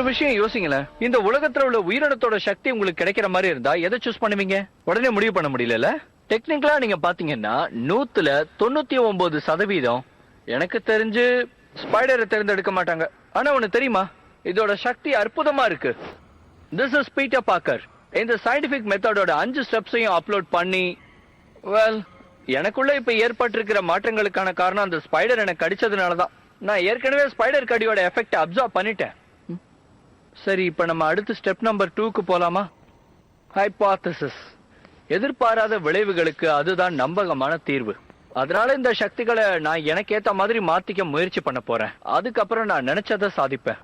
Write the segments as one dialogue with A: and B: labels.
A: விஷயம் யோசிங்களேன். இந்த உலகத்துல உள்ள உயிரினத்தோட சக்தி உங்களுக்கு கிடைக்கிற மாதிரி இருந்தா எதை சூஸ் பண்ணுவீங்க? உடனே முடிவு பண்ண முடியல. டெக்னிக்கலா நீங்க பாத்தீங்கன்னா 99% எனக்கு தெரிஞ்சு ஸ்பைடரை தேர்ந்தெடுக்க மாட்டாங்க. ஆனா ஒண்ணு தெரியுமா, இதோட சக்தி அற்புதமா இருக்கு. This is Peter Parker. இந்த சயின்டிபிக் மெத்தடோட 5 ஸ்டெப்ஸையும் அப்லோட் பண்ணி, வெல், எனக்குள்ள இப்ப ஏற்பட்டிருக்கிற மாற்றங்களுக்கான காரணம் அந்த ஸ்பைடர் எனக்கு கடிச்சதுனாலதான். நான் ஏற்கனவே ஸ்பைடர் கடியோட எஃபெக்ட் அப்சர்வ் பண்ணிட்டேன். சரி, இப்ப நம்ம அடுத்த ஸ்டெப் நம்பர் 2க்கு போலாமா? ஹைபோதசிஸ். எதிர்பாராத விளைவுகளுக்கு அதுதான் நம்பகமான தீர்வு. அதனால இந்த சக்திகளை நான் எனக்கு ஏத்த மாதிரி மாத்திக்க முயற்சி பண்ண போறேன். அதுக்கப்புறம் நான் நினைச்சதை சாதிப்பேன்.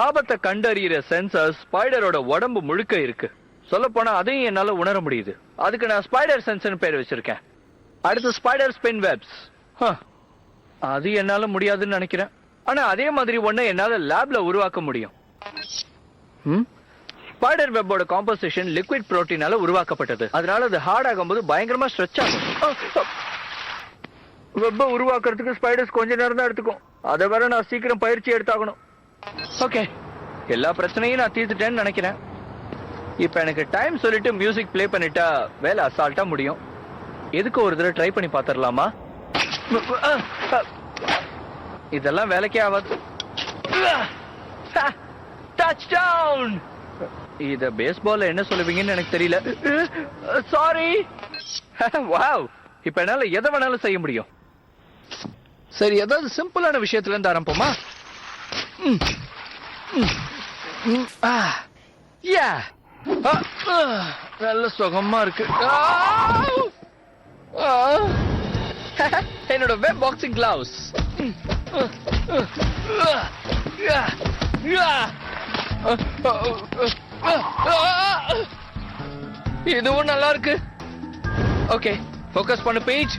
A: ஆபத்தை கண்டறிகிற சென்சர் ஸ்பைடரோட உடம்பு முழுக்க இருக்கு. சொல்ல போனா அதையும் என்னால உணர முடியுது. அதுக்கு நான் ஸ்பைடர் சென்சர் பேர் வச்சிருக்கேன். அடுத்து ஸ்பைடர் ஸ்பின் வெப்ஸ். அது என்னால முடியாதுன்னு நினைக்கிறேன். ஆனா அதே மாதிரி ஒண்ணு என்னால லேப்ல உருவாக்க முடியும். ஸ்பைடர் வெப்போட காம்போசிஷன் லிக்விட் புரோட்டீனால உருவாக்கப்பட்டது. அதனால அது ஹார்ட் ஆகும்போது பயங்கரமா ஸ்ட்ரெச் ஆகும். வெப்ப உருவாக்குறதுக்கு ஸ்பைடர்ஸ் கொஞ்ச நேரம் தான் எடுத்துக்கும். அதை வர நான் சீக்கிரம் பயிற்சி எடுத்தாகணும். ஓகே, எல்லா பிரச்சனையும் நான் தீர்த்துட்டேன்னு நினைக்கிறேன். இப்ப எனக்கு டைம் சொல்லிட்டு மியூசிக் பிளே பண்ணிட்டா வேலை அசால்ட்டா முடியும். எதுக்கு ஒரு தடவை ட்ரை பண்ணி பாத்திரலாமா? இதெல்லாம் வேலைக்கே ஆகாது. Touchdown. இத பேஸ்பால்ல என்ன சொல்லுவீங்கன்னு எனக்கு தெரியல. சாரி. வாவ், இப்ப என்னால எதை வேணாலும் செய்ய முடியும். சரி, ஏதாவது சிம்பிளான விஷயத்துல இருந்து ஆரம்பிப்போமா? நல்ல சுகமா இருக்கு. என்னோட வெப் பாக்ஸிங் கிளவுஸ். இதுவும் நல்லா இருக்கு. ஓகே, ஃபோக்கஸ் பண்ணு பேஜ்.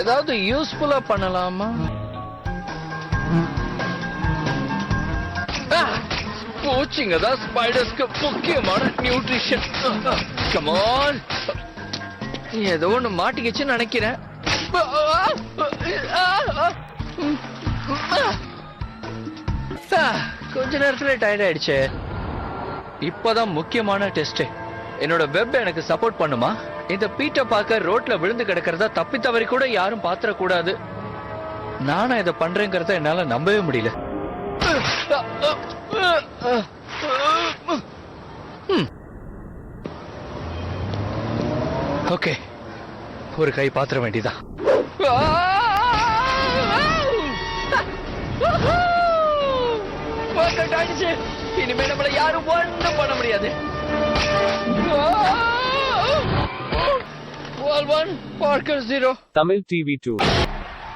A: ஏதாவது யூஸ்ஃபுல்லா பண்ணலாமா? கோச்சிங் தான் ஸ்பைடர்ஸ்க்கு முக்கியமான நியூட்ரிஷன். Come on. ஏதோ ஒன்று மாட்டிக்கிச்சுன்னு நினைக்கிறேன். கொஞ்ச நேரத்துல டயர்ட் ஆயிடுச்சு. இப்பதான் முக்கியமான டெஸ்ட். என்னோட வெப் எனக்கு சப்போர்ட் பண்ணுமா? இந்த பீட்டர் பார்க்கர் ரோட்ல விழுந்து கிடக்கிறதா தப்பி தவறி கூட யாரும் பாத்திர கூடாது. நானா இதை பண்றேங்கிறத என்னால நம்பவே முடியல. ஓகே, ஒரு கை பாத்திர வேண்டியதான். இனிமே நம்மள யாரும் ஒண்ணும் பண்ண முடியாது. Wall 1, Parker 0.
B: Tamil TV 2.